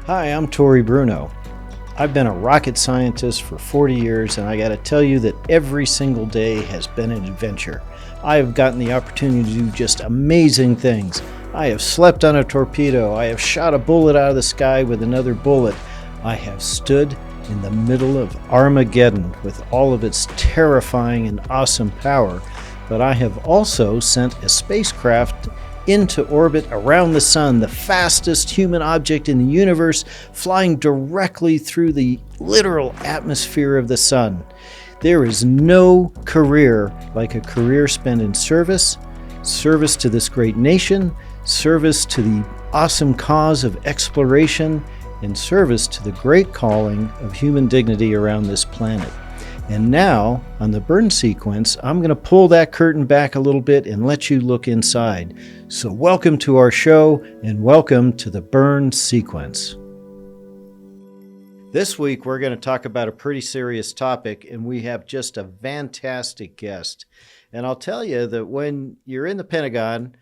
Hi, I'm Tory Bruno. I've been a rocket scientist for 40 years, and I got to tell you that every single day has been an adventure. I have gotten the opportunity to do just amazing things. I have slept on a torpedo. I have shot a bullet out of the sky with another bullet. I have stood in the middle of Armageddon with all of its terrifying and awesome power. But I have also sent a spacecraft into orbit around the sun, the fastest human object in the universe, flying directly through the literal atmosphere of the sun. There is no career like a career spent in service to this great nation, service to the awesome cause of exploration, and service to the great calling of human dignity around this planet. And now, on the burn sequence, I'm going to pull that curtain back a little bit and let you look inside. So welcome to our show, and welcome to the burn sequence. This week, we're going to talk about a pretty serious topic, and we have just a fantastic guest. And I'll tell you that when you're in the Pentagon,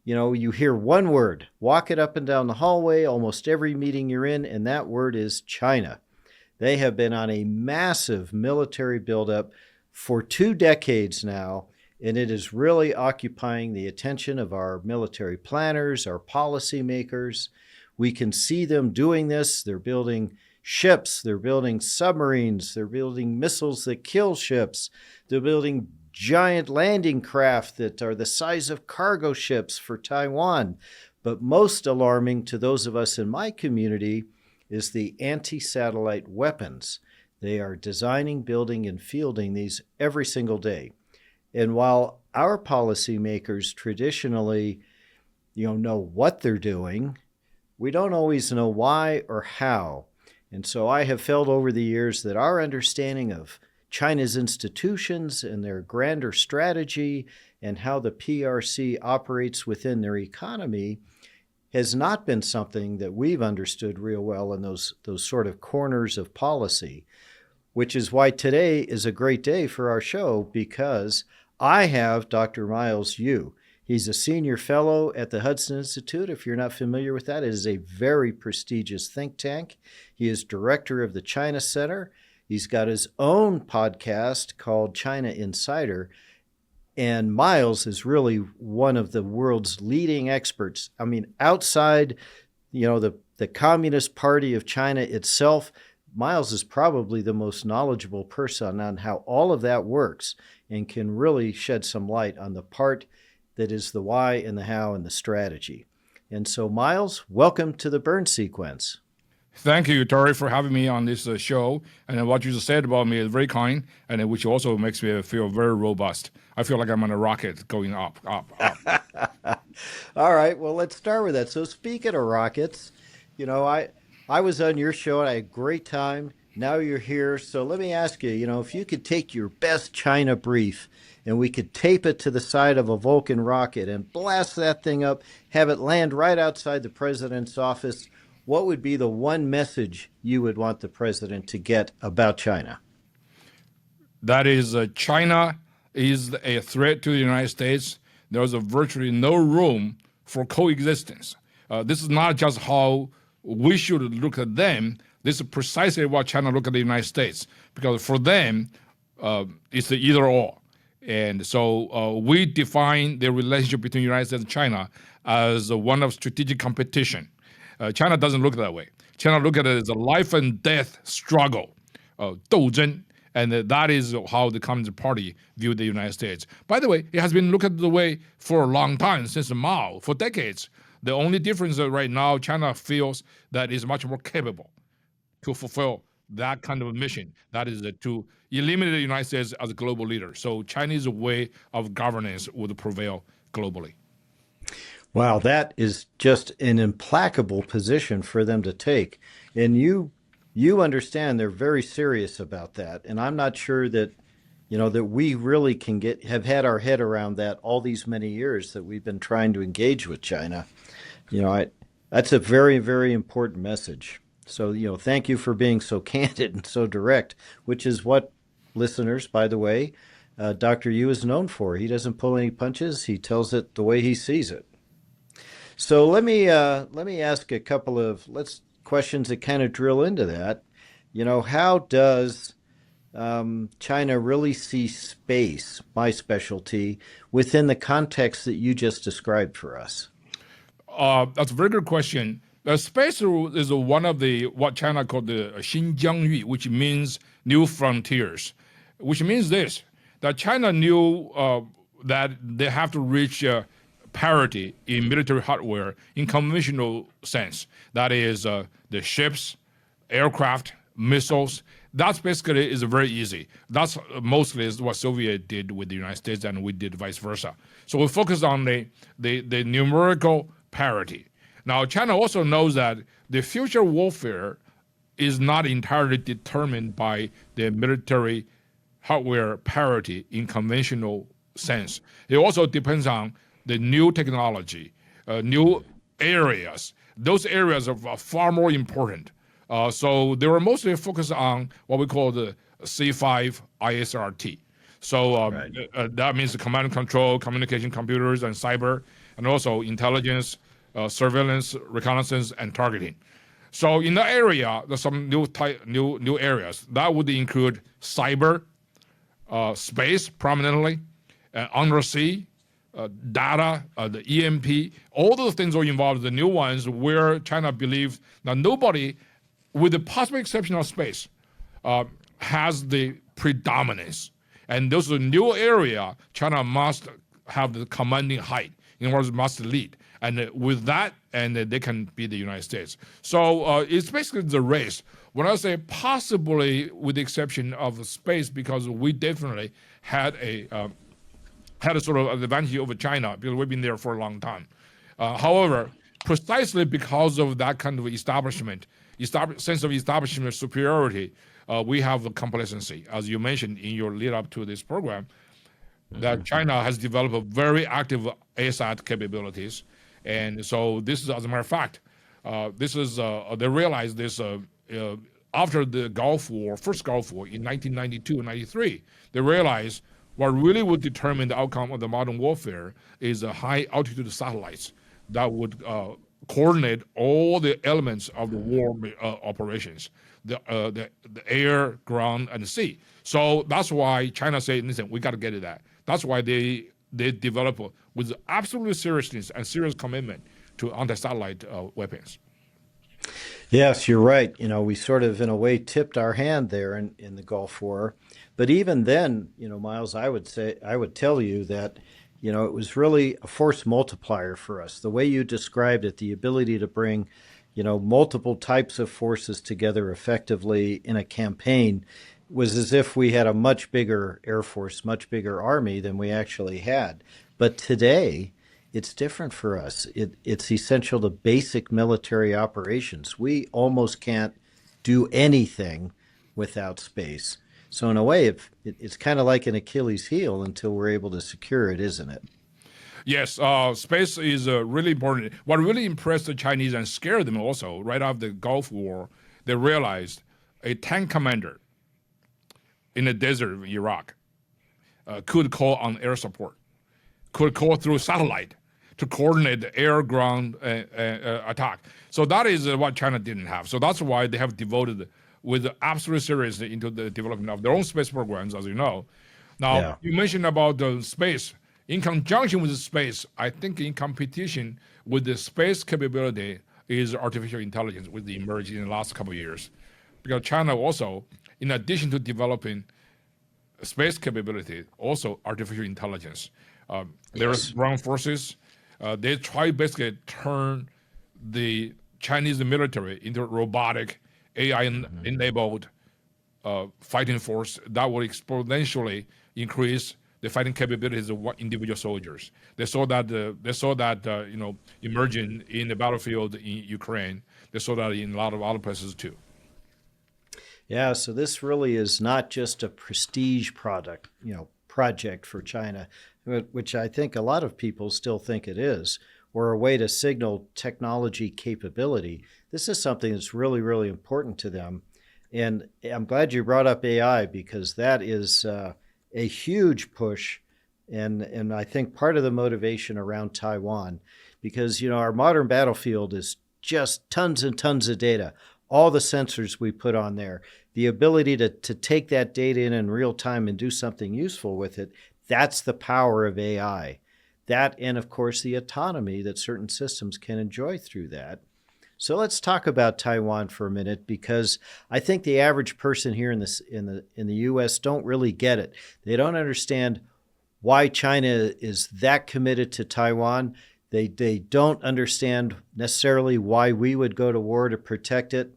you hear one word, walk it up and down the hallway, almost every meeting you're in, and that word is China. They have been on a massive military buildup for 2 decades now, and it is really occupying the attention of our military planners, our policymakers. We can see them doing this. They're building ships, they're building submarines, they're building missiles that kill ships, they're building giant landing craft that are the size of cargo ships for Taiwan. But most alarming to those of us in my community is the anti-satellite weapons. They are designing, building, and fielding these every single day. And while our policymakers traditionally, know what they're doing, we don't always know why or how. And so I have felt over the years that our understanding of China's institutions and their grander strategy and how the PRC operates within their economy has not been something that we've understood real well in those sort of corners of policy, which is why today is a great day for our show, because I have Dr. Miles Yu. He's a senior fellow at the Hudson Institute. If you're not familiar with that, it is a very prestigious think tank. He is director of the China Center. He's got his own podcast called China Insider. And Miles is really one of the world's leading experts. I mean, outside, the Communist Party of China itself, Miles is probably the most knowledgeable person on how all of that works and can really shed some light on the part that is the why and the how and the strategy. And so, Miles, welcome to the burn sequence. Thank you, Tory, for having me on this show. And what you just said about me is very kind, and which also makes me feel very robust. I feel like I'm on a rocket going up, up, up. All right, well, let's start with that. So speaking of rockets, I was on your show and I had a great time. Now you're here. So let me ask you, if you could take your best China brief and we could tape it to the side of a Vulcan rocket and blast that thing up, have it land right outside the president's office, what would be the one message you would want the president to get about China? That is, China is a threat to the United States. There's virtually no room for coexistence. This is not just how we should look at them. This is precisely what China look at the United States, because for them, it's the either or. And so we define the relationship between the United States and China as one of strategic competition. China doesn't look that way. China look at it as a life and death struggle, 斗争, and that is how the Communist Party viewed the United States. By the way, it has been looked at the way for a long time, since Mao, for decades. The only difference right now, China feels that is much more capable to fulfill that kind of a mission. That is to eliminate the United States as a global leader. So Chinese way of governance would prevail globally. Wow, that is just an implacable position for them to take. And you understand they're very serious about that. And I'm not sure that that we really can have had our head around that all these many years that we've been trying to engage with China. That's a very, very important message. So, thank you for being so candid and so direct, which is what listeners, by the way, Dr. Yu is known for. He doesn't pull any punches. He tells it the way he sees it. So let me ask a couple of, let's questions that kind of drill into that. How does China really see space, my specialty, within the context that you just described for us? That's a very good question. Space is one of the what China called the Xinjiang, which means new frontiers, which means this that China knew that they have to reach parity in military hardware in conventional sense. That is the ships, aircraft, missiles. That's basically is very easy. That's mostly is what Soviet did with the United States, and we did vice versa. So we focus on the numerical parity. Now, China also knows that the future warfare is not entirely determined by the military hardware parity in conventional sense. It also depends on the new technology, new areas. Those areas are far more important. So they were mostly focused on what we call the C5 ISRT. So Right. that means the command and control, communication computers, and cyber, and also intelligence, surveillance, reconnaissance, and targeting. So in that area, there's some new areas that would include cyber, space prominently, undersea, data, the EMP. All those things are involved. The new ones where China believes that nobody, with the possible exception of space, has the predominance. And those are new area. China must have the commanding height. In other words, must lead. And with that, and they can be the United States. So it's basically the race. When I say possibly, with the exception of space, because we definitely had a sort of advantage over China because we've been there for a long time. However, precisely because of that kind of sense of establishment superiority, we have a complacency, as you mentioned in your lead up to this program, that China has developed a very active ASAT capabilities. And so this is, as a matter of fact, they realized this after the Gulf War, first Gulf War in 1992 and 93. They realized what really would determine the outcome of the modern warfare is high altitude satellites that would coordinate all the elements of the war operations, the air, ground, and the sea. So that's why China said, listen, we got to get to that. That's why they develop with absolute seriousness and serious commitment to anti-satellite weapons. Yes, you're right. We sort of, in a way, tipped our hand there in the Gulf War. But even then, Miles, I would tell you that, it was really a force multiplier for us. The way you described it, the ability to bring, multiple types of forces together effectively in a campaign was as if we had a much bigger Air Force, much bigger Army than we actually had. But today, it's different for us. It's essential to basic military operations. We almost can't do anything without space. So in a way, it's kind of like an Achilles heel until we're able to secure it, isn't it? Yes, space is really important. What really impressed the Chinese and scared them also, right after the Gulf War, they realized a tank commander in the desert of Iraq could call on air support, could call through satellite to coordinate the air-ground attack. So that is what China didn't have. So that's why they have devoted with absolute seriousness into the development of their own space programs, as you know. Now, Yeah. you mentioned about the space. In conjunction with the space, I think in competition with the space capability is artificial intelligence with the emerging in the last couple of years. Because China also, in addition to developing space capability, also artificial intelligence. There's ground forces. They try basically turn the Chinese military into robotic, AI-enabled fighting force that will exponentially increase the fighting capabilities of individual soldiers. They saw that emerging in the battlefield in Ukraine. They saw that in a lot of other places too. Yeah, so this really is not just a prestige project for China, which I think a lot of people still think it is, or a way to signal technology capability. This is something that's really, really important to them. And I'm glad you brought up AI because that is a huge push, and I think part of the motivation around Taiwan, because our modern battlefield is just tons and tons of data, all the sensors we put on there, the ability to take that data in real time and do something useful with it, that's the power of AI. That, and of course, the autonomy that certain systems can enjoy through that. So let's talk about Taiwan for a minute, because I think the average person here in the U.S. don't really get it. They don't understand why China is that committed to Taiwan. They don't understand necessarily why we would go to war to protect it,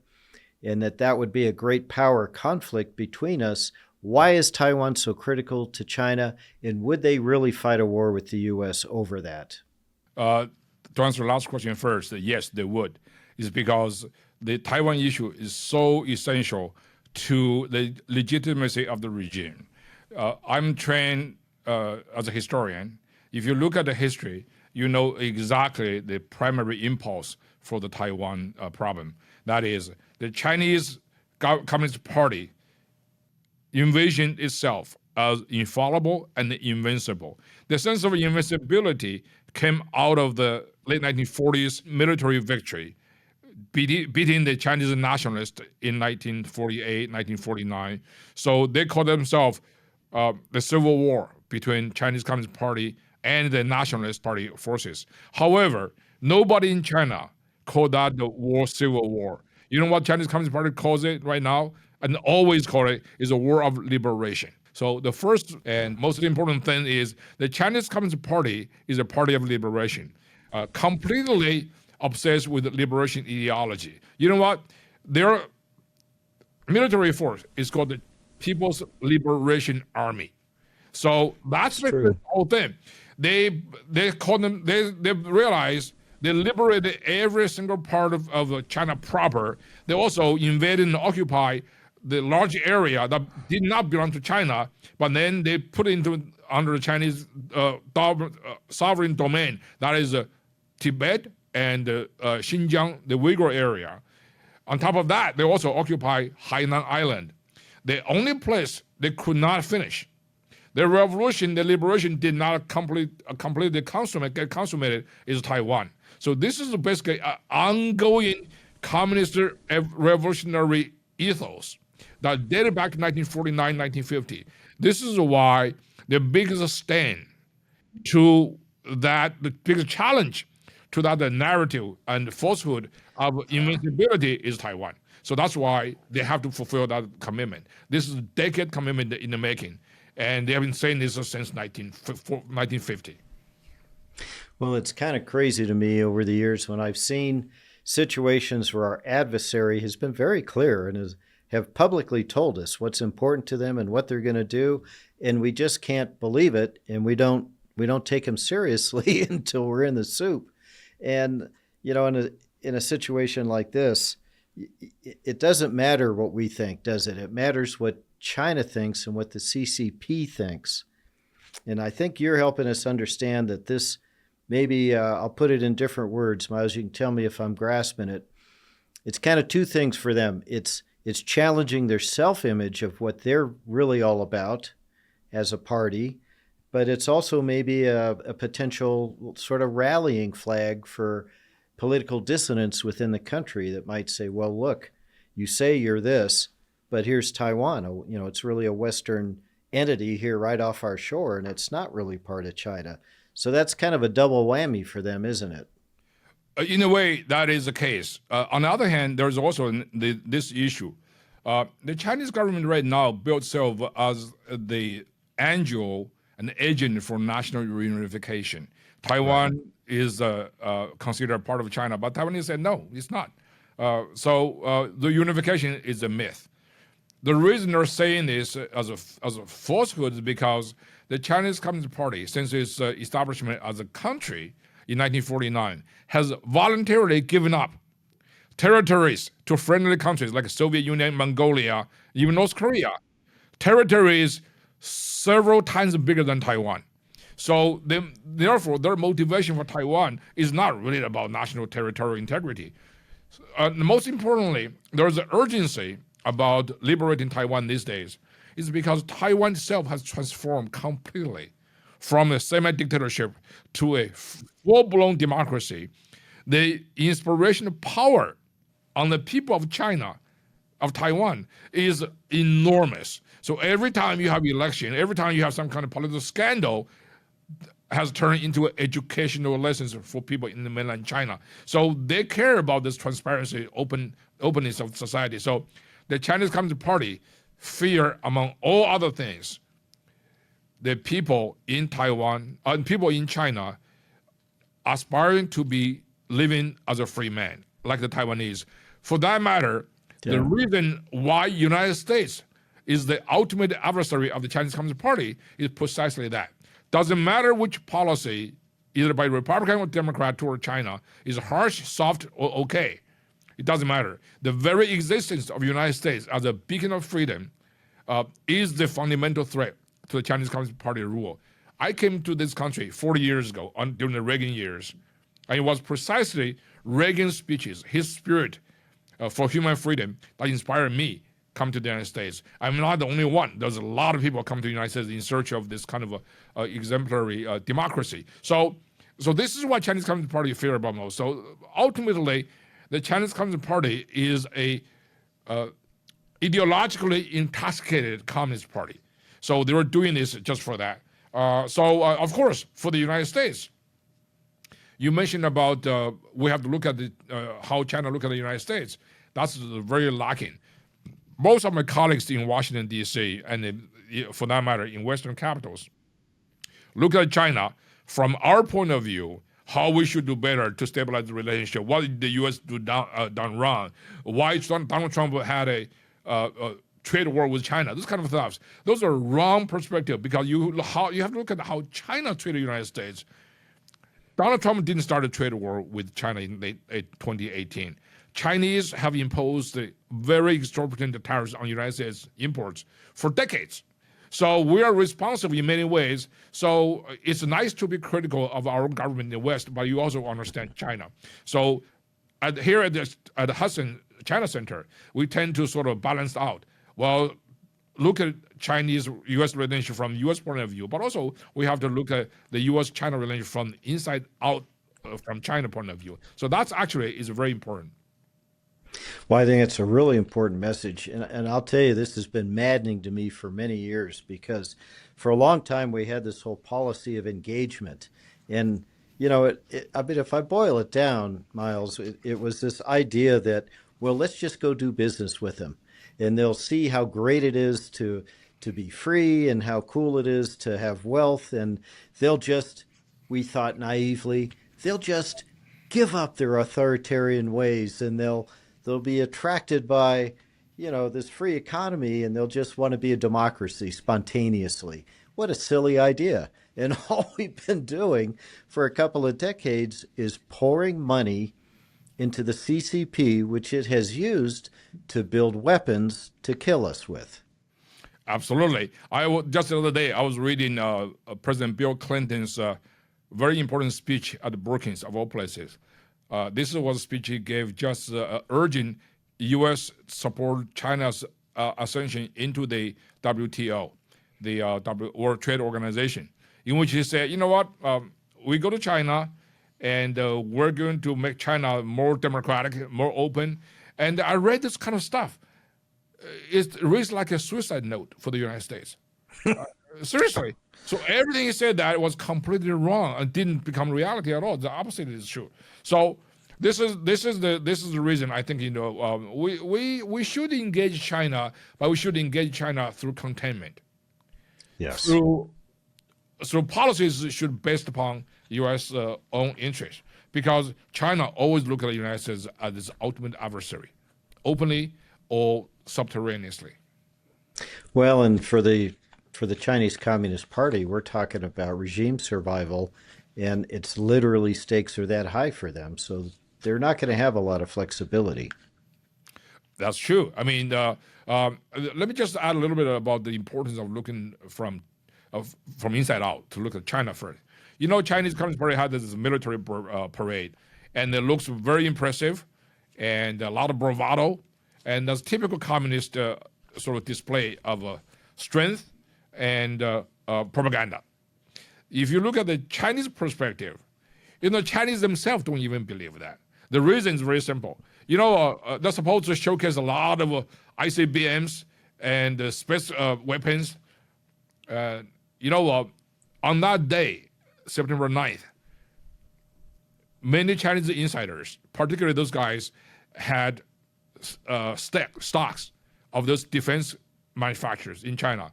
and that would be a great power conflict between us. Why is Taiwan so critical to China, and would they really fight a war with the U.S. over that? To answer the last question first, yes, they would. It's because the Taiwan issue is so essential to the legitimacy of the regime. I'm trained as a historian. If you look at the history, you know exactly the primary impulse for the Taiwan problem. That is, the Chinese Communist Party envisioned itself as infallible and invincible. The sense of invincibility came out of the late 1940s military victory, beating the Chinese nationalists in 1948, 1949. So they call themselves the civil war between Chinese Communist Party and the Nationalist Party forces. However, nobody in China called that the civil war. You know what Chinese Communist Party calls it right now? And always call it is a war of liberation. So the first and most important thing is the Chinese Communist Party is a party of liberation, completely obsessed with the liberation ideology. You know what? Their military force is called the People's Liberation Army. So that's the whole thing. They call them. They realize they liberated every single part of China proper. They also invaded and occupied the large area that did not belong to China, but then they put it under the Chinese sovereign domain. That is Tibet and Xinjiang, the Uyghur area. On top of that, they also occupy Hainan Island. The only place they could not finish, the revolution, the liberation did not completely get consummated, is Taiwan. So this is basically an ongoing communist revolutionary ethos that dated back to 1949, 1950. This is why the biggest stand to that, the biggest challenge to that the narrative and falsehood of invincibility is Taiwan. So that's why they have to fulfill that commitment. This is a decade commitment in the making, and they have been saying this since 1950. Well, it's kind of crazy to me over the years when I've seen situations where our adversary has been very clear and have publicly told us what's important to them and what they're going to do, and we just can't believe it, and we don't take them seriously until we're in the soup. And in a situation like this, it doesn't matter what we think, does it? It matters what China thinks and what the CCP thinks. And I think you're helping us understand that this, maybe I'll put it in different words, Miles, you can tell me if I'm grasping it. It's kind of two things for them. It's challenging their self-image of what they're really all about as a party, but it's also maybe a potential sort of rallying flag for political dissonance within the country that might say, well, look, you say you're this, but here's Taiwan. It's really a Western entity here right off our shore, and it's not really part of China. So that's kind of a double whammy for them, isn't it? In a way, that is the case. On the other hand, there's also this issue. The Chinese government right now builds itself as the angel, an agent for national reunification. Taiwan is considered part of China, but Taiwanese said no, it's not. So the unification is a myth. The reason they're saying this as a falsehood is because the Chinese Communist Party, since its establishment as a country in 1949, has voluntarily given up territories to friendly countries like Soviet Union, Mongolia, even North Korea. Territories several times bigger than Taiwan. So therefore, their motivation for Taiwan is not really about national territorial integrity. Most importantly, there's an urgency about liberating Taiwan these days. It's because Taiwan itself has transformed completely from a semi-dictatorship to a full-blown democracy. the inspirational power on the people of China, of Taiwan, is enormous. So every time you have election, every time you have some kind of political scandal, has turned into educational lessons for people in the mainland China. So they care about this transparency, openness of society. So the Chinese Communist Party fear, among all other things, the people in Taiwan and people in China aspiring to be living as a free man, like the Taiwanese. For that matter, the reason why United States is the ultimate adversary of the Chinese Communist Party is precisely that. Doesn't matter which policy, either by Republican or Democrat toward China, is harsh, soft, or okay. It doesn't matter. The very existence of the United States as a beacon of freedom is the fundamental threat to the Chinese Communist Party rule. I came to this country 40 years ago during the Reagan years, and it was precisely Reagan's speeches, his spirit for human freedom, that inspired me come to the United States. I'm not the only one. There's a lot of people come to the United States in search of this kind of exemplary democracy. So this is what Chinese Communist Party fear about most. So ultimately, the Chinese Communist Party is a ideologically intoxicated communist party. So they were doing this just for that. Of course, for the United States, you mentioned about we have to look at how China look at the United States. That's very lacking. Most of my colleagues in Washington, D.C., and for that matter, in Western capitals, look at China from our point of view, how we should do better to stabilize the relationship, what did the U.S. do done wrong, why Donald Trump had a trade war with China, this kind of stuff. Those are wrong perspective because you have to look at how China treated the United States. Donald Trump didn't start a trade war with China in late 2018. Chinese have imposed very exorbitant tariffs on United States imports for decades. So we are responsive in many ways. So it's nice to be critical of our government in the West, but you also understand China. So here at the Hudson China Center, we tend to sort of balance out. Well, look at Chinese-U.S. relationship from U.S. point of view, but also we have to look at the U.S.-China relationship from inside out, from China point of view. So that's actually is very important. Well, I think it's a really important message. And I'll tell you, this has been maddening to me for many years because for a long time we had this whole policy of engagement. And, I mean, if I boil it down, Miles, it was this idea that, well, let's just go do business with them. And they'll see how great it is to be free and how cool it is to have wealth. And they'll just, we thought naively, they'll just give up their authoritarian ways and they'll be attracted by, this free economy and they'll just want to be a democracy spontaneously. What a silly idea. And all we've been doing for a couple of decades is pouring money into the CCP, which it has used to build weapons to kill us with. Absolutely. Just the other day, I was reading President Bill Clinton's very important speech at the Brookings, of all places. This was a speech he gave just urging U.S. support China's ascension into the WTO, the World Trade Organization, in which he said, you know what, we go to China and we're going to make China more democratic, more open. And I read this kind of stuff. It reads like a suicide note for the United States. Seriously. So everything he said that was completely wrong and didn't become reality at all. The opposite is true. So this is the reason I think we should engage China, but we should engage China through containment. Yes. Through policies should be based upon U.S. Own interest, because China always look at the United States as its ultimate adversary, openly or subterraneously. Well, and for the Chinese Communist Party, we're talking about regime survival, and it's literally stakes are that high for them, so they're not going to have a lot of flexibility. That's true. I mean, let me just add a little bit about the importance of looking from inside out to look at China first. Chinese Communist Party had this military parade, and it looks very impressive, and a lot of bravado, and that's typical communist sort of display of strength and propaganda. If you look at the Chinese perspective, Chinese themselves don't even believe that. The reason is very simple. They're supposed to showcase a lot of ICBMs and space weapons. On that day, September 9th, many Chinese insiders, particularly those guys, had stocks of those defense manufacturers in China.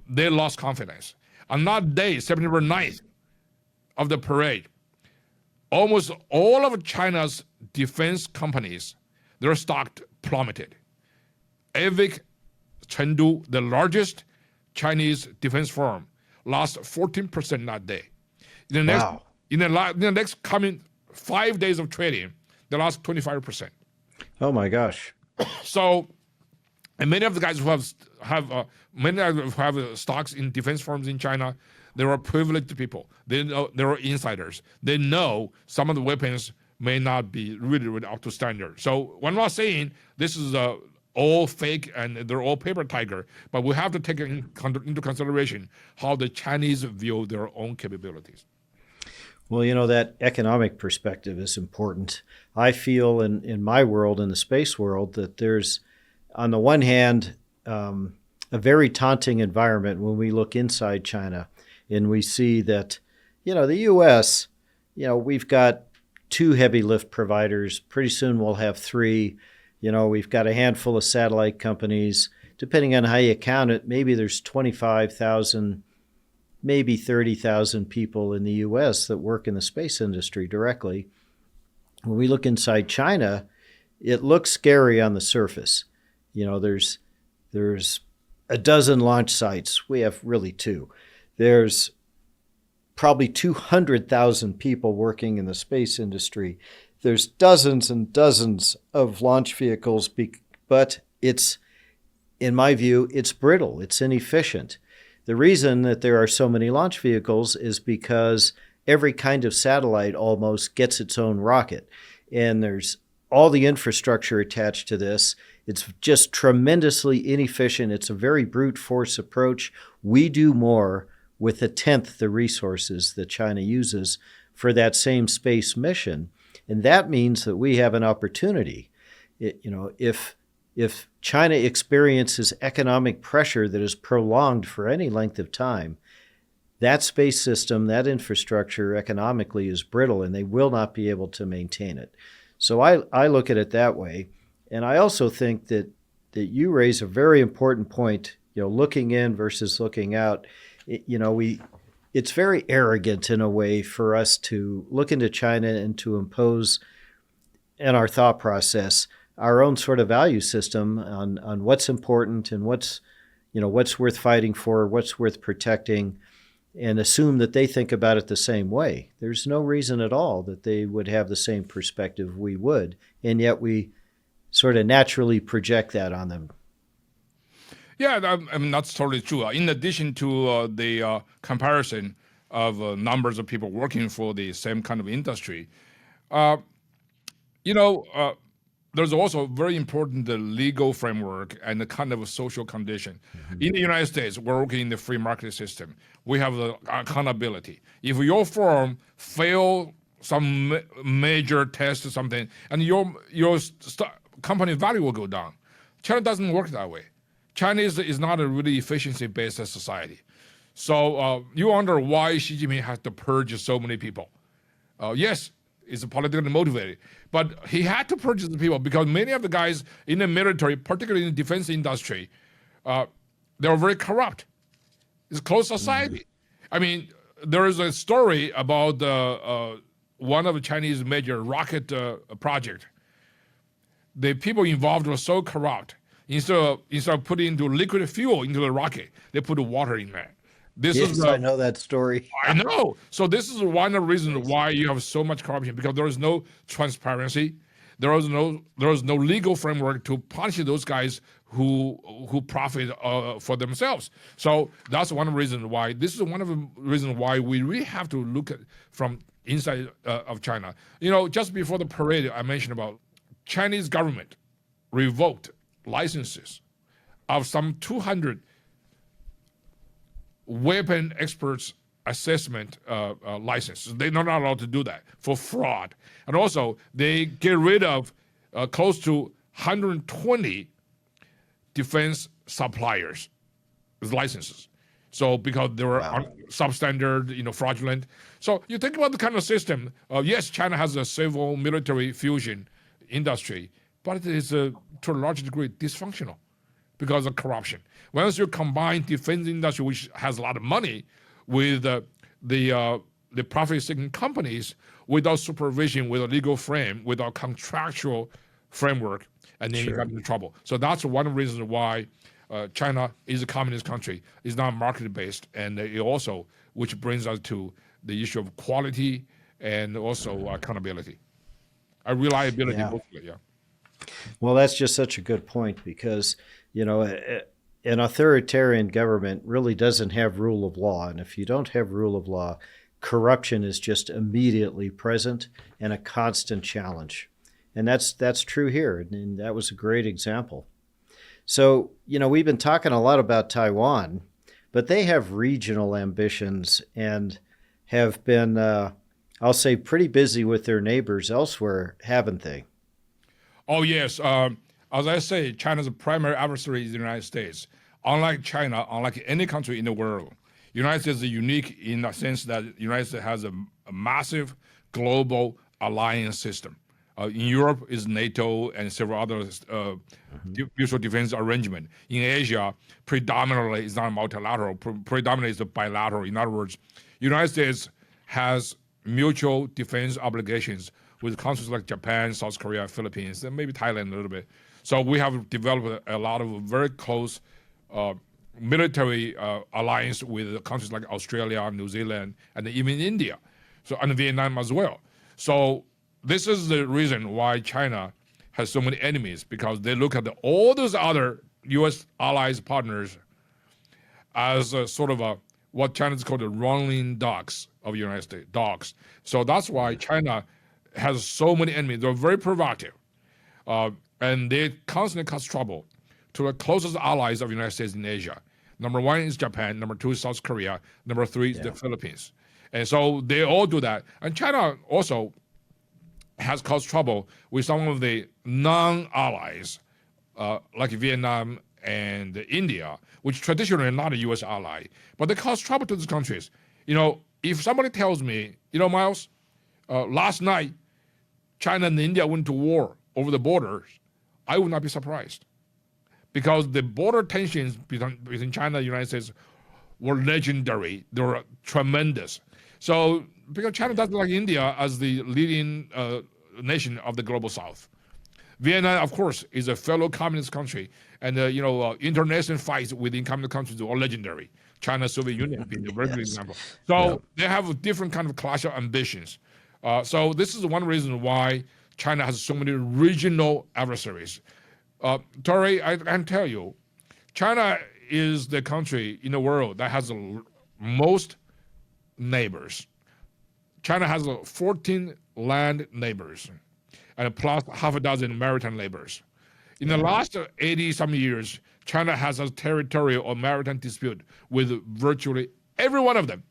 They lost confidence. On that day, September 9th of the parade, almost all of China's defense companies, their stock plummeted. Avic Chengdu, the largest Chinese defense firm, lost 14% that day. In the next coming 5 days of trading, they lost 25%. Oh my gosh! So, and many of the guys who have stocks in defense firms in China, they are privileged people. They are insiders. They know some of the weapons may not be really up to standard. So I'm not saying this is all fake and they're all paper tiger, but we have to take into consideration how the Chinese view their own capabilities. Well, that economic perspective is important. I feel in my world, in the space world, that there's, on the one hand, a very taunting environment when we look inside China and we see that, the U.S., we've got 2 heavy lift providers. Pretty soon we'll have 3. We've got a handful of satellite companies. Depending on how you count it, maybe there's 25,000, maybe 30,000 people in the U.S. that work in the space industry directly. When we look inside China, it looks scary on the surface. There's a dozen launch sites. We have really 2. There's probably 200,000 people working in the space industry. There's dozens and dozens of launch vehicles, but in my view, it's brittle. It's inefficient. The reason that there are so many launch vehicles is because every kind of satellite almost gets its own rocket. And there's all the infrastructure attached to this. It's just tremendously inefficient. It's a very brute force approach. We do more with 1/10 the resources that China uses for that same space mission. And that means that we have an opportunity. If China experiences economic pressure that is prolonged for any length of time, that space system, that infrastructure economically is brittle and they will not be able to maintain it. So I look at it that way. And I also think that you raise a very important point, looking in versus looking out. It's very arrogant in a way for us to look into China and to impose in our thought process our own sort of value system on what's important and what's worth fighting for, what's worth protecting, and assume that they think about it the same way. There's no reason at all that they would have the same perspective we would, and yet we sort of naturally project that on them. Yeah, that's totally true. In addition to the comparison of numbers of people working for the same kind of industry, there's also very important legal framework and the kind of a social condition. Mm-hmm. In the United States, we're working in the free market system. We have the accountability. If your firm fail some major test or something, and your company value will go down. China doesn't work that way. China is not a really efficiency-based society. So you wonder why Xi Jinping has to purge so many people. Yes, it's politically motivated. But he had to purge the people because many of the guys in the military, particularly in the defense industry, they were very corrupt. It's a closed society. Mm-hmm. I mean, there is a story about one of the Chinese major rocket project. The people involved were so corrupt. Instead of putting into liquid fuel into the rocket, they put water in there. I know that story. I know. So this is one of the reasons why you have so much corruption, because there is no transparency. There is no legal framework to punish those guys who profit for themselves. So that's one of the reasons why. This is one of the reasons why we really have to look at from inside of China. Just before the parade, I mentioned about Chinese government revoked licenses of some 200 weapon experts assessment license. They're not allowed to do that for fraud. And also, they get rid of close to 120 defense suppliers licenses. So because they were substandard, fraudulent. So you think about the kind of system. Yes, China has a civil military fusion industry, but it is to a large degree dysfunctional because of corruption. Once you combine defense industry, which has a lot of money, with the profit-seeking companies, without supervision, without legal frame, without contractual framework, and then you got into trouble. So that's one of the reasons why China is a communist country. It's not market-based, and it also, which brings us to the issue of quality and also accountability, reliability, mostly. Yeah. Well, that's just such a good point because, an authoritarian government really doesn't have rule of law. And if you don't have rule of law, corruption is just immediately present and a constant challenge. And that's true here. And that was a great example. So, we've been talking a lot about Taiwan, but they have regional ambitions and have been, I'll say, pretty busy with their neighbors elsewhere, haven't they? Oh, yes. As I say, China's primary adversary is the United States. Unlike China, unlike any country in the world, the United States is unique in the sense that the United States has a massive global alliance system. In Europe is NATO and several other mutual defense arrangement. In Asia, predominantly it's not multilateral, predominantly it's bilateral. In other words, the United States has mutual defense obligations with countries like Japan, South Korea, Philippines, and maybe Thailand a little bit. So we have developed a lot of very close military alliance with countries like Australia, New Zealand, and even India, and Vietnam as well. So this is the reason why China has so many enemies, because they look at all those other U.S. allies partners as a sort of what China is called the rolling dogs of the United States, dogs. So that's why China has so many enemies. They're very provocative, and they constantly cause trouble to the closest allies of the United States in Asia. Number one is Japan. Number two is South Korea. Number three is the Philippines. And so they all do that. And China also has caused trouble with some of the non-allies, like Vietnam and India, which traditionally are not a U.S. ally, but they cause trouble to these countries. If somebody tells me, Miles, last night China and India went to war over the borders, I would not be surprised, because the border tensions between China and the United States were legendary. They were tremendous. So because China doesn't like India as the leading nation of the global South. Vietnam, of course, is a fellow communist country, and international fights within communist countries are legendary. China, Soviet Union being a very good example. So they have a different kind of clash of ambitions. So this is one reason why China has so many regional adversaries. Tory, I can tell you, China is the country in the world that has the most neighbors. China has 14 land neighbors and plus half a dozen maritime neighbors. In the last 80-some years, China has a territorial or maritime dispute with virtually every one of them,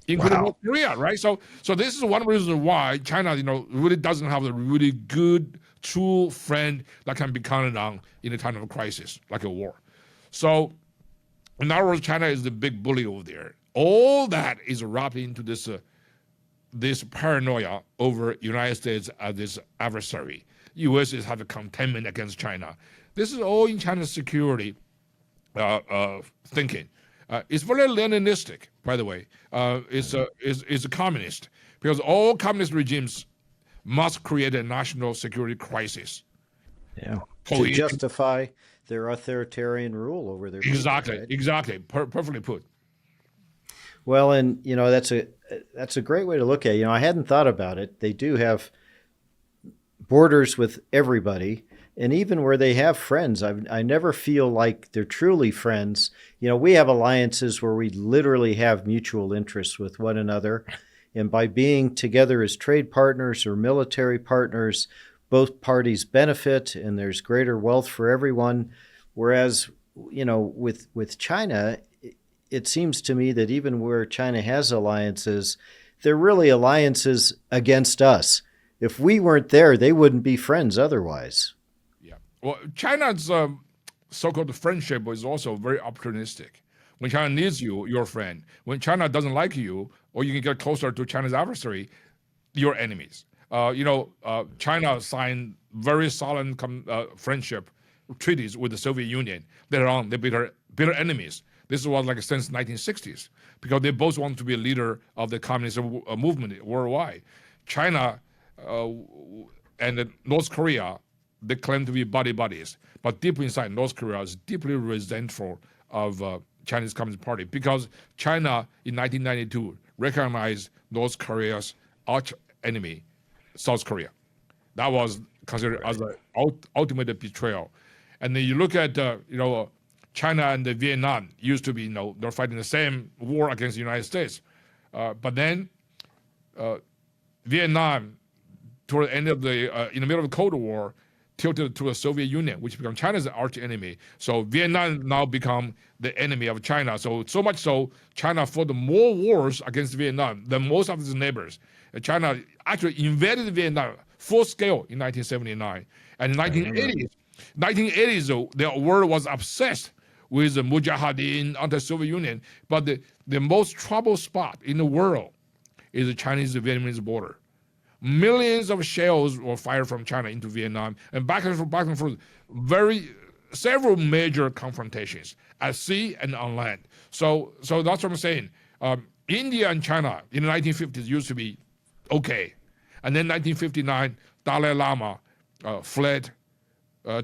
including North Korea, right? So this is one reason why China, really doesn't have a really good, true friend that can be counted on in a time of a crisis, like a war. So, in other words, China is the big bully over there. All that is wrapped into this paranoia over United States as this adversary. U.S. is having containment against China. This is all in China's security thinking. It's very Leninistic, by the way. It's a communist, because all communist regimes must create a national security crisis. Yeah. To justify their authoritarian rule over their people, right? Exactly. Perfectly put. Well, and that's a great way to look at it. I hadn't thought about it. They do have borders with everybody, and even where they have friends, I never feel like they're truly friends. We have alliances where we literally have mutual interests with one another, and by being together as trade partners or military partners, both parties benefit, and there's greater wealth for everyone. Whereas, with China, it seems to me that even where China has alliances, they're really alliances against us. If we weren't there, they wouldn't be friends otherwise. Yeah. Well, China's so-called friendship is also very opportunistic. When China needs you, you're a friend. When China doesn't like you, or you can get closer to China's adversary, you're enemies. China signed very solid friendship treaties with the Soviet Union. Later on, they bitter enemies. This was like since 1960s because they both want to be a leader of the communist movement worldwide. China and North Korea, they claim to be buddies, but deep inside, North Korea is deeply resentful of Chinese Communist Party because China in 1992 recognized North Korea's arch enemy, South Korea. That was considered as an ultimate betrayal. And then you look at China and Vietnam used to be they're fighting the same war against the United States, but then Vietnam toward the end of in the middle of the Cold War tilted to the Soviet Union, which became China's arch enemy. So Vietnam now become the enemy of China. So much so, China fought more wars against Vietnam than most of its neighbors. China actually invaded Vietnam full scale in 1979. And in 1980s, the world was obsessed with the Mujahideen, anti-Soviet Union. But the most trouble spot in the world is the Chinese-Vietnamese border. Millions of shells were fired from China into Vietnam, and back and forth, several major confrontations at sea and on land. So that's what I'm saying. India and China in the 1950s used to be okay, and then 1959, Dalai Lama fled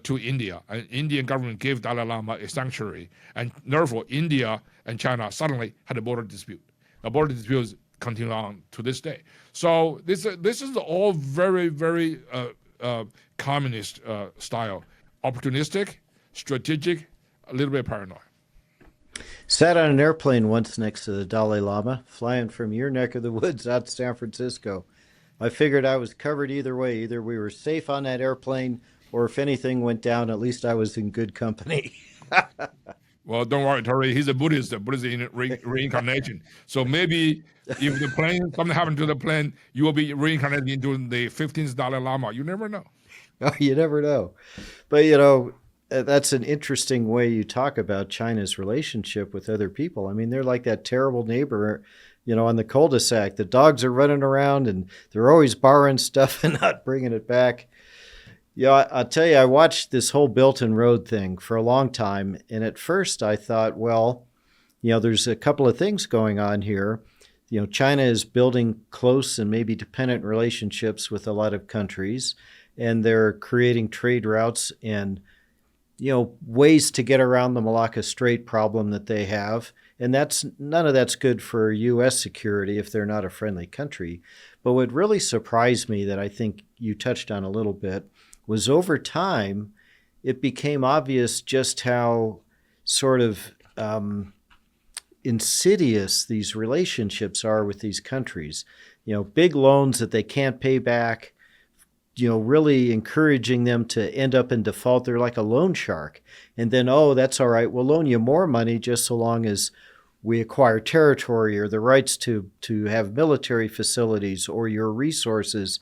to India, and Indian government gave Dalai Lama a sanctuary, and therefore India and China suddenly had a border dispute. The border disputes continue on to this day. So this is all very, very communist style, opportunistic, strategic, a little bit paranoid. Sat on an airplane once next to the Dalai Lama, flying from your neck of the woods out to San Francisco. I figured I was covered either way. Either we were safe on that airplane, or if anything went down, at least I was in good company. Well, don't worry, Tory. He's a Buddhist in reincarnation. So maybe if something happened to the plane, you will be reincarnated into the 15th Dalai Lama. You never know. Oh, you never know. But, that's an interesting way you talk about China's relationship with other people. I mean, they're like that terrible neighbor, on the cul-de-sac. The dogs are running around and they're always borrowing stuff and not bringing it back. Yeah, I'll tell you, I watched this whole Belt and Road thing for a long time. And at first I thought, well, there's a couple of things going on here. China is building close and maybe dependent relationships with a lot of countries, and they're creating trade routes and, ways to get around the Malacca Strait problem that they have. And none of that's good for U.S. security if they're not a friendly country. But what really surprised me that I think you touched on a little bit was over time, it became obvious just how sort of insidious these relationships are with these countries. Big loans that they can't pay back, really encouraging them to end up in default. They're like a loan shark. And then, that's all right, we'll loan you more money just so long as we acquire territory or the rights to have military facilities or your resources.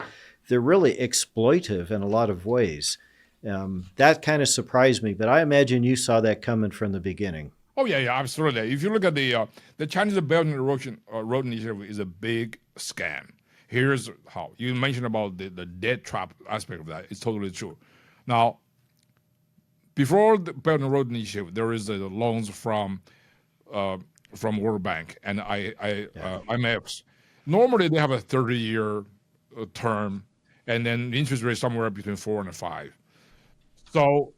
They're really exploitive in a lot of ways. That kind of surprised me, but I imagine you saw that coming from the beginning. Oh yeah, absolutely. If you look at the Chinese Belt and Road Initiative is a big scam. Here's how. You mentioned about the debt trap aspect of that. It's totally true. Now, before the Belt and Road Initiative, there is loans from World Bank and IMFs. Normally, they have a 30-year term, and then the interest rate somewhere between 4 and 5. So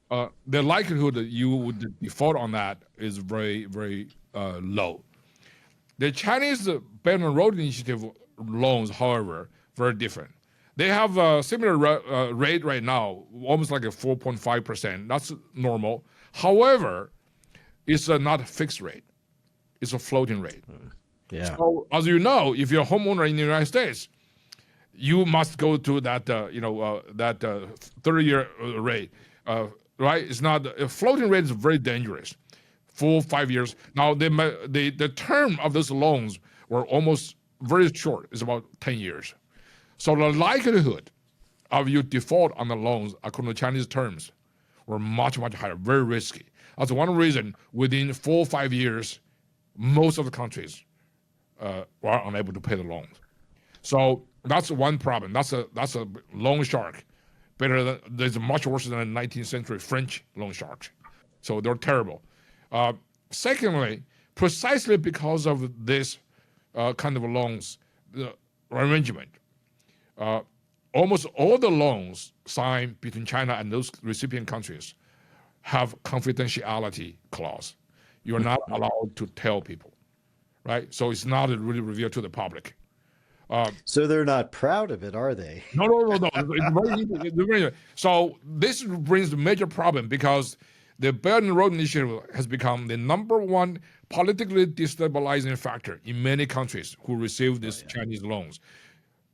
the likelihood that you would default on that is very, very low. The Chinese Belt and Road Initiative loans, however, very different. They have a similar rate right now, almost like a 4.5%. That's normal. However, it's not a fixed rate. It's a floating rate. Yeah. So as you know, if you're a homeowner in the United States, you must go to that 30-year rate, right? It's not a floating rate is very dangerous. full 5 years. Now, the term of those loans were almost very short. It's about 10 years. So the likelihood of you default on the loans according to Chinese terms were much, much higher, very risky. That's one reason within 4 or 5 years, most of the countries were unable to pay the loans. So that's one problem. That's a loan shark. There's much worse than the 19th century French loan sharks. So they're terrible. Secondly, precisely because of this kind of loans arrangement, almost all the loans signed between China and those recipient countries have confidentiality clause. You're not allowed to tell people, right? So it's not really revealed to the public. So they're not proud of it, are they? No. It's very, so this brings a major problem because the Belt and Road Initiative has become the number one politically destabilizing factor in many countries who receive these Chinese loans.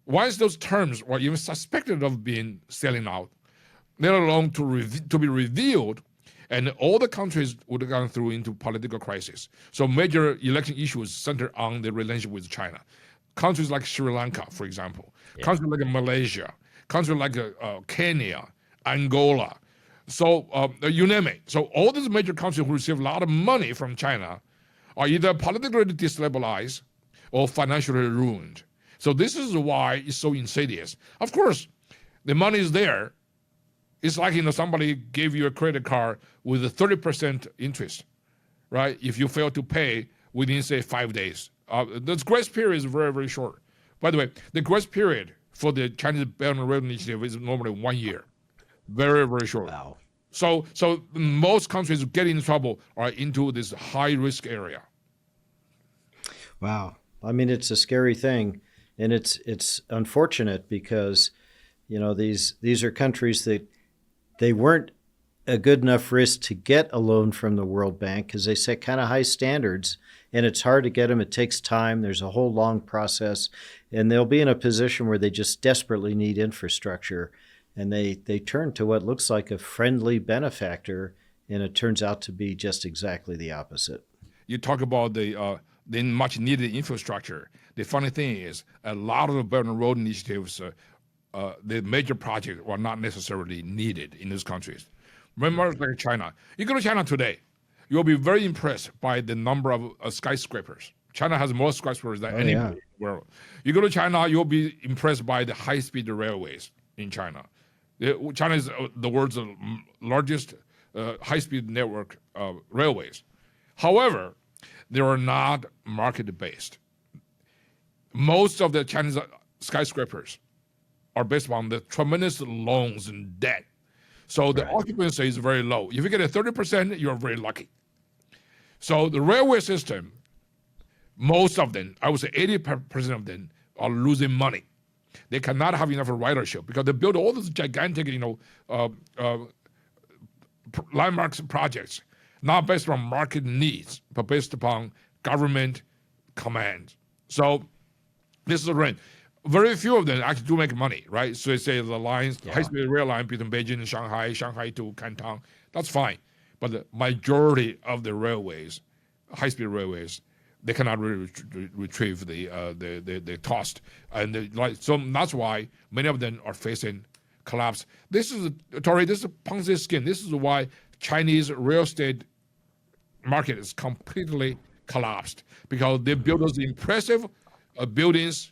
Once those terms were even suspected of being selling out, let alone to be revealed, and all the countries would have gone through into political crisis. So major election issues center on the relationship with China. Countries like Sri Lanka, for example, countries like Malaysia, countries like Kenya, Angola. So you name it. So all these major countries who receive a lot of money from China are either politically destabilized or financially ruined. So this is why it's so insidious. Of course, the money is there. It's like somebody gave you a credit card with a 30% interest, right? If you fail to pay within, say, 5 days. The grace period is very, very short. By the way, the grace period for the Chinese Belt and Road Initiative is normally 1 year. Very, very short. Wow. So most countries get in trouble are into this high-risk area. Wow. I mean, it's a scary thing. And it's unfortunate because, these are countries that they weren't a good enough risk to get a loan from the World Bank because they set kind of high standards and it's hard to get them. It takes time. There's a whole long process and they'll be in a position where they just desperately need infrastructure and they turn to what looks like a friendly benefactor and it turns out to be just exactly the opposite. You talk about the much needed infrastructure. The funny thing is a lot of the Belt and Road Initiatives, the major projects were not necessarily needed in those countries. Remember, like China. You go to China today, you'll be very impressed by the number of skyscrapers. China has more skyscrapers than anywhere in the world. You go to China, you'll be impressed by the high-speed railways in China. China is the world's largest high-speed network of railways. However, they are not market-based. Most of the Chinese skyscrapers are based on the tremendous loans and debt. So the occupancy is very low. If you get a 30%, you're very lucky. So the railway system, most of them, I would say 80% of them, are losing money. They cannot have enough ridership because they build all these gigantic, landmark projects, not based on market needs, but based upon government command. So this is a range. Very few of them actually do make money, right? So they say the lines, high-speed rail line between Beijing and Shanghai to Canton, that's fine. But the majority of the railways, high-speed railways, they cannot really retrieve the cost, and so that's why many of them are facing collapse. This is Tory. This is Ponzi scheme. This is why Chinese real estate market is completely collapsed because they build those impressive buildings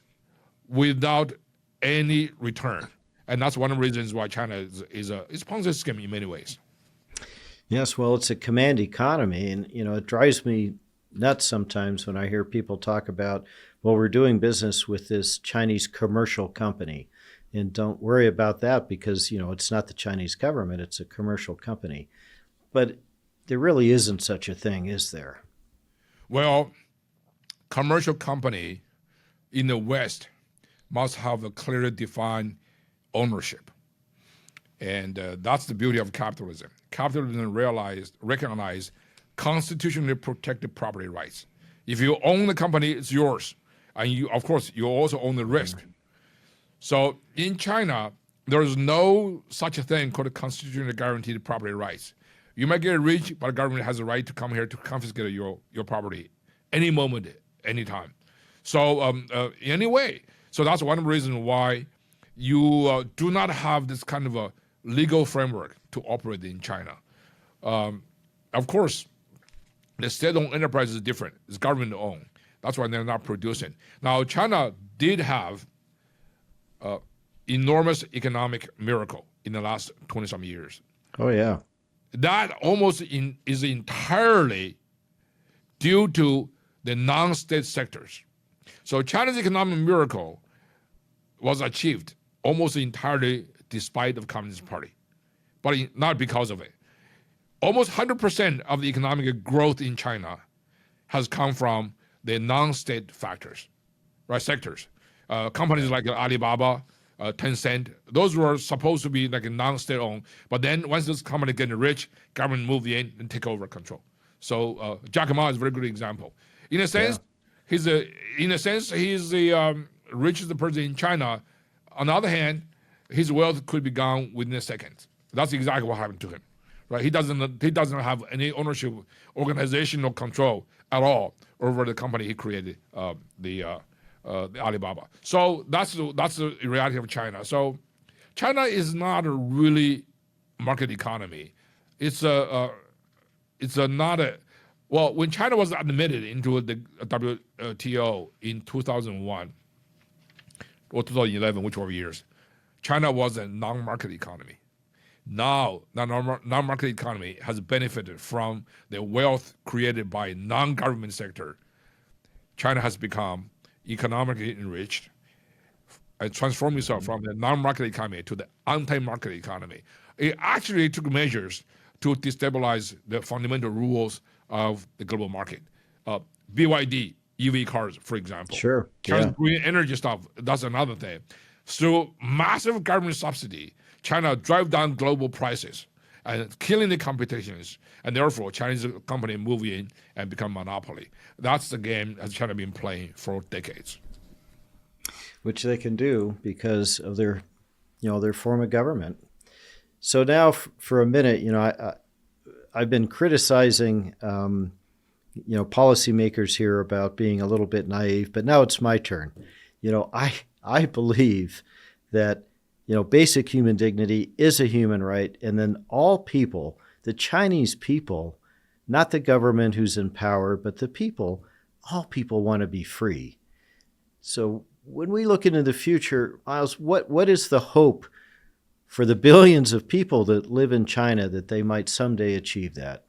without any return, and that's one of the reasons why China is a Ponzi scheme in many ways. Yes, well, it's a command economy, and it drives me nuts sometimes when I hear people talk about, well, we're doing business with this Chinese commercial company, and don't worry about that because it's not the Chinese government; it's a commercial company. But there really isn't such a thing, is there? Well, commercial company in the West must have a clearly defined ownership. And that's the beauty of capitalism. Capitalism recognize constitutionally protected property rights. If you own the company, it's yours. And you also own the risk. So in China, there is no such a thing called constitutionally guaranteed property rights. You might get rich, but the government has a right to come here to confiscate your property any moment, any time. So anyway, so that's one reason why you do not have this kind of a legal framework to operate in China. Of course, the state-owned enterprise is different. It's government-owned. That's why they're not producing. Now, China did have enormous economic miracle in the last 20-some years. Oh, yeah. That almost is entirely due to the non-state sectors. So China's economic miracle was achieved almost entirely despite the Communist Party, but not because of it. Almost 100% of the economic growth in China has come from the non-state factors, right? Sectors. Companies like Alibaba, Tencent, those were supposed to be like a non-state owned, but then once this company getting rich, government move in and take over control. So Jack Ma is a very good example. In a sense, he's the richest person in China. On the other hand, his wealth could be gone within a second. That's exactly what happened to him, right? He doesn't have any ownership, organizational control at all over the company he created, the Alibaba. So that's the reality of China. So China is not a really market economy. It's not a well. When China was admitted into the WTO in 2001 or 2011, whichever years, China was a non-market economy. Now, the non-market economy has benefited from the wealth created by non-government sector. China has become economically enriched and transformed itself from the non-market economy to the anti-market economy. It actually took measures to destabilize the fundamental rules of the global market. BYD, EV cars, for example. Sure. China's green energy stuff, that's another thing. Through massive government subsidy, China drive down global prices and killing the competitions, and therefore Chinese company move in and become monopoly. That's the game that China been playing for decades. Which they can do because of their form of government. So now, for a minute, I've been criticizing, policymakers here about being a little bit naive, but now it's my turn. I believe that, basic human dignity is a human right, and then all people, the Chinese people, not the government who's in power, but the people, all people want to be free. So when we look into the future, Miles, what is the hope for the billions of people that live in China that they might someday achieve that?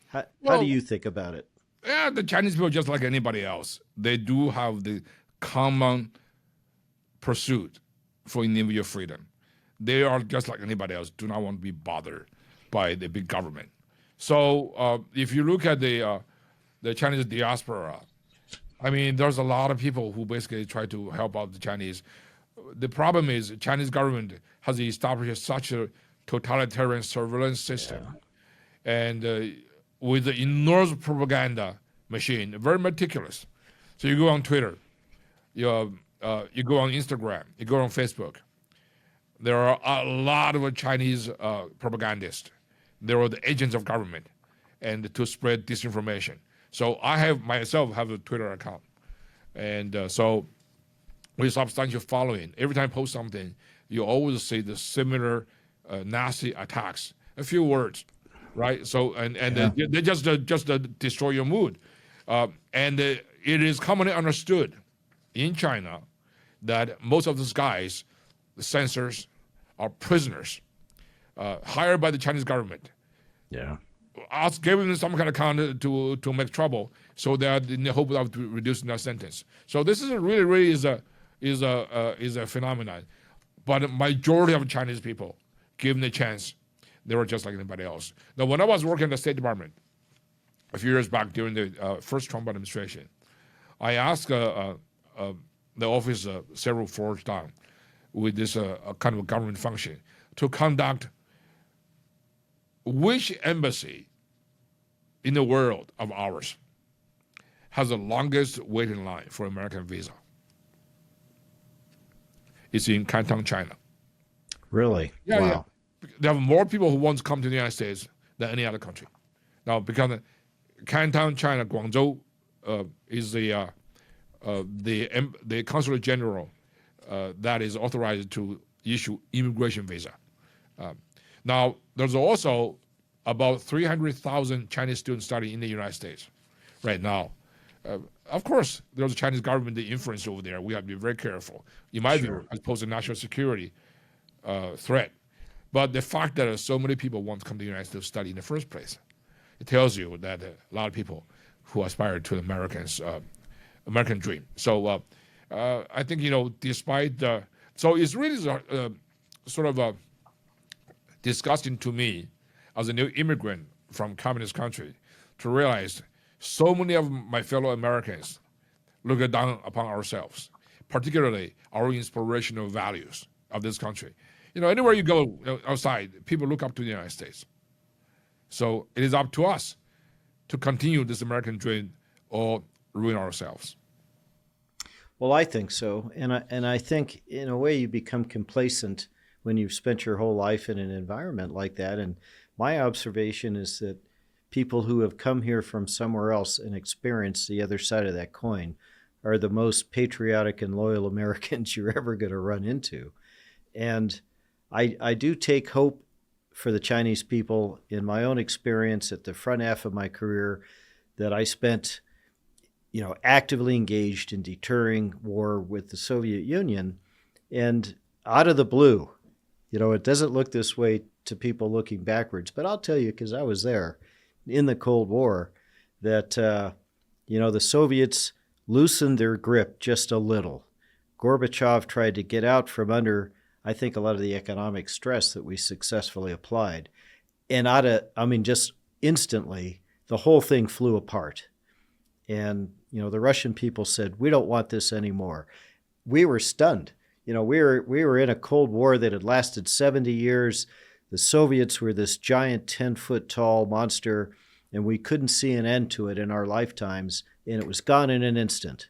How do you think about it? Yeah, the Chinese people, just like anybody else, they do have the common pursuit for individual freedom. They are just like anybody else, do not want to be bothered by the big government. So if you look at the Chinese diaspora, I mean, there's a lot of people who basically try to help out the Chinese. The problem is the Chinese government has established such a totalitarian surveillance system, and with the enormous propaganda machine, very meticulous. So you go on Twitter, you go on Instagram, you go on Facebook. There are a lot of Chinese propagandists. They are the agents of government, and to spread disinformation. So I myself have a Twitter account, and so with substantial following, every time I post something, you always see the similar nasty attacks. A few words, right? So they just destroy your mood, and it is commonly understood in China that most of these guys, the censors, are prisoners hired by the Chinese government. Yeah. Us giving them some kind of content to make trouble, so that in the hope of reducing their sentence. So this is really is a phenomenon. But the majority of Chinese people, given the chance, they were just like anybody else. Now, when I was working in the State Department a few years back during the first Trump administration, I asked the office several floors down with this kind of government function to conduct which embassy in the world of ours has the longest waiting line for American visa. It's in Canton, China. Really? Yeah, wow. yeah. There are more people who want to come to the United States than any other country. Now, because Canton, China, Guangzhou is the consul general that is authorized to issue immigration visa. Now, there's also about 300,000 Chinese students studying in the United States right now. Of course, there's a Chinese government influence over there. We have to be very careful. In my view, as opposed to national security threat. But the fact that so many people want to come to the United States to study in the first place, it tells you that a lot of people who aspire to the American dream. So I think, despite so it's really sort of disgusting to me as a new immigrant from communist country to realize so many of my fellow Americans look down upon ourselves, particularly our inspirational values of this country. Anywhere you go outside, people look up to the United States. So it is up to us to continue this American dream or ruin ourselves. Well, I think so. And I think in a way you become complacent when you've spent your whole life in an environment like that. And my observation is that people who have come here from somewhere else and experienced the other side of that coin are the most patriotic and loyal Americans you're ever going to run into. And I do take hope for the Chinese people in my own experience at the front half of my career that I spent, actively engaged in deterring war with the Soviet Union. And out of the blue, it doesn't look this way to people looking backwards, but I'll tell you, because I was there in the Cold War, that, the Soviets loosened their grip just a little. Gorbachev tried to get out from under, I think, a lot of the economic stress that we successfully applied. And just instantly, the whole thing flew apart. And, the Russian people said, we don't want this anymore. We were stunned. We were in a Cold War that had lasted 70 years. The Soviets were this giant 10-foot tall monster, and we couldn't see an end to it in our lifetimes, and it was gone in an instant.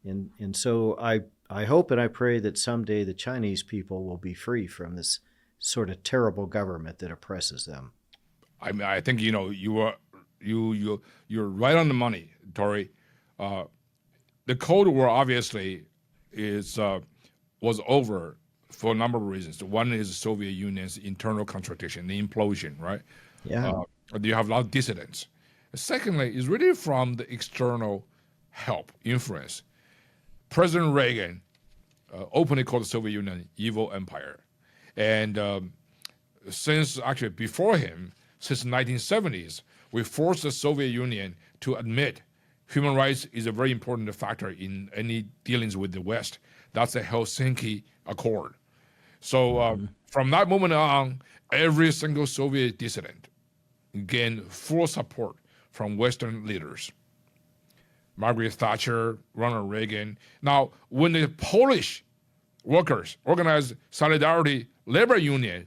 And so I hope and I pray that someday the Chinese people will be free from this sort of terrible government that oppresses them. I think you're right on the money, Tory. The Cold War obviously was over for a number of reasons. One is the Soviet Union's internal contradiction, the implosion, right? Yeah. You have a lot of dissidents. Secondly, is really from the external help, influence. President Reagan openly called the Soviet Union an evil empire. And since actually before him, since the 1970s, we forced the Soviet Union to admit human rights is a very important factor in any dealings with the West. That's the Helsinki Accord. So from that moment on, every single Soviet dissident gained full support from Western leaders. Margaret Thatcher, Ronald Reagan. Now, when the Polish workers organized Solidarity Labor Union,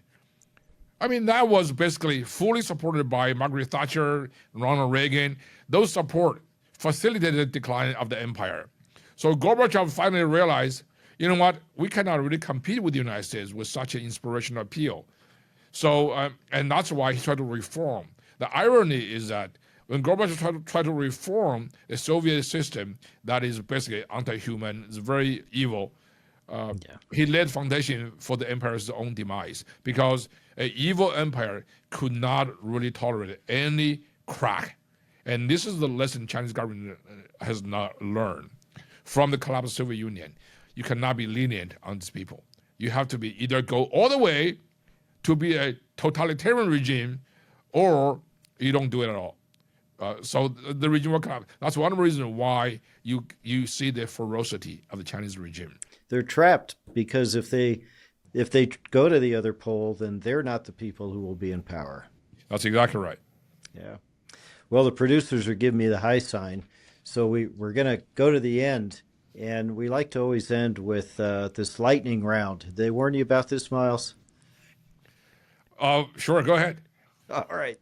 that was basically fully supported by Margaret Thatcher, Ronald Reagan. Those support facilitated the decline of the empire. So Gorbachev finally realized, we cannot really compete with the United States with such an inspirational appeal. So, and that's why he tried to reform. The irony is that when Gorbachev tried to reform the Soviet system that is basically anti-human, is very evil, he laid foundation for the empire's own demise, because an evil empire could not really tolerate any crack. And this is the lesson Chinese government has not learned from the collapse of the Soviet Union. You cannot be lenient on these people. You have to be either go all the way to be a totalitarian regime, or you don't do it at all. So the regime will collapse. That's one reason why you see the ferocity of the Chinese regime. They're trapped because if they go to the other pole, then they're not the people who will be in power. That's exactly right. Yeah. Well, the producers are giving me the high sign, so we're going to go to the end, and we like to always end with this lightning round. Did they warn you about this, Miles? Sure, go ahead. All right.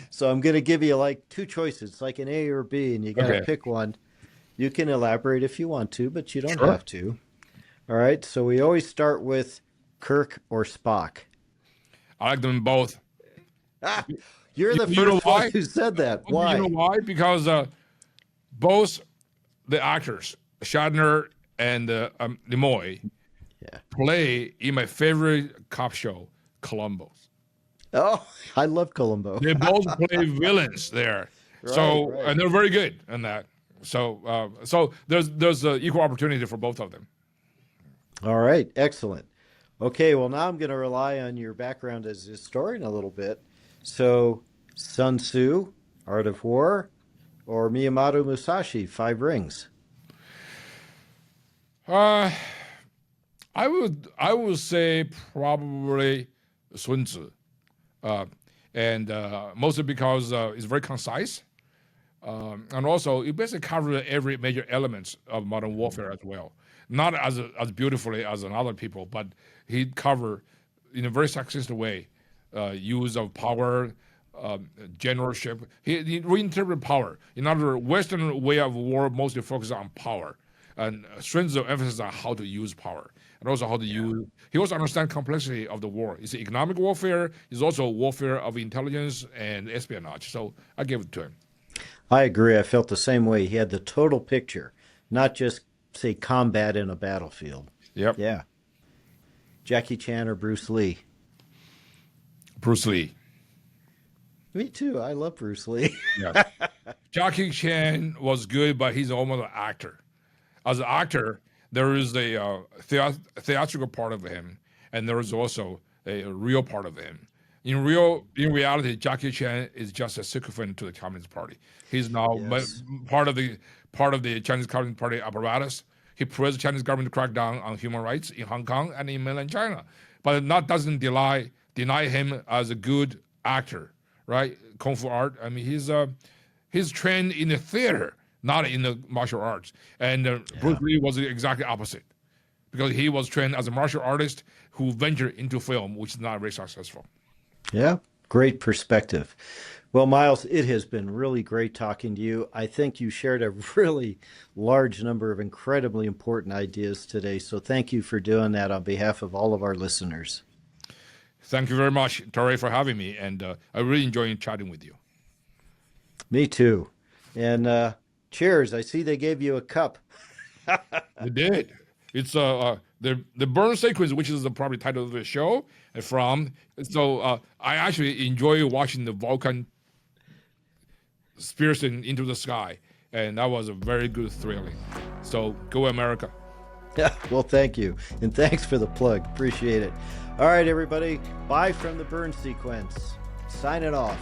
So I'm going to give you like two choices, like an A or B, and you got to pick one. You can elaborate if you want to, but you don't have to. All right. So we always start with Kirk or Spock. I like them both. You're the You know first one why? who said that. You Why? know why? Because both the actors, Shatner and Nimoy, Yeah. play in my favorite cop show, Columbo. Oh, I love Columbo. They both play villains there. Right, So, right. and they're very good in that. So there's equal opportunity for both of them. All right, excellent. Okay, well, now I'm going to rely on your background as a historian a little bit. So, Sun Tzu, Art of War, or Miyamoto Musashi, Five Rings? Uh, I would say probably Sun Tzu, uh, and mostly because it's very concise, and also it basically covers every major element of modern warfare as well. Not as beautifully as another people, but he covered in a very successful way use of power, generalship. He reinterpreted power. In other words, Western way of war mostly focuses on power, and Sun Tzu emphasizes on how to use power and also how to use. He also understands complexity of the war. It's economic warfare. It's also warfare of intelligence and espionage. So I give it to him. I agree. I felt the same way. He had the total picture, not just, say, combat in a battlefield. Yep. Yeah. Jackie Chan or Bruce Lee? Bruce Lee. Me too. I love Bruce Lee. Yeah. Jackie Chan was good, but he's almost an actor. As an actor, there is a theatrical part of him, and there is also a real part of him. In reality, Jackie Chan is just a sycophant to the Communist Party. He's now Yes. part of the Chinese Communist Party apparatus. He pressed the Chinese government to crack down on human rights in Hong Kong and in mainland China, but that doesn't deny him as a good actor, right? Kung Fu art. I mean, he's trained in the theater, not in the martial arts. And Bruce Lee was the exactly opposite, because he was trained as a martial artist who ventured into film, which is not very successful. Yeah. Great perspective. Well, Miles, it has been really great talking to you. I think you shared a really large number of incredibly important ideas today. So thank you for doing that on behalf of all of our listeners. Thank you very much, Tory, for having me, and I really enjoyed chatting with you. Me too. And cheers. I see they gave you a cup. We did. It's the burn sequence, which is the probably title of the show. From so I actually enjoy watching the Vulcan piercing into the sky, and that was a very good thrilling. So go America. Yeah, well, thank you. And thanks for the plug. Appreciate it. All right, everybody. Bye from the burn sequence. Sign it off.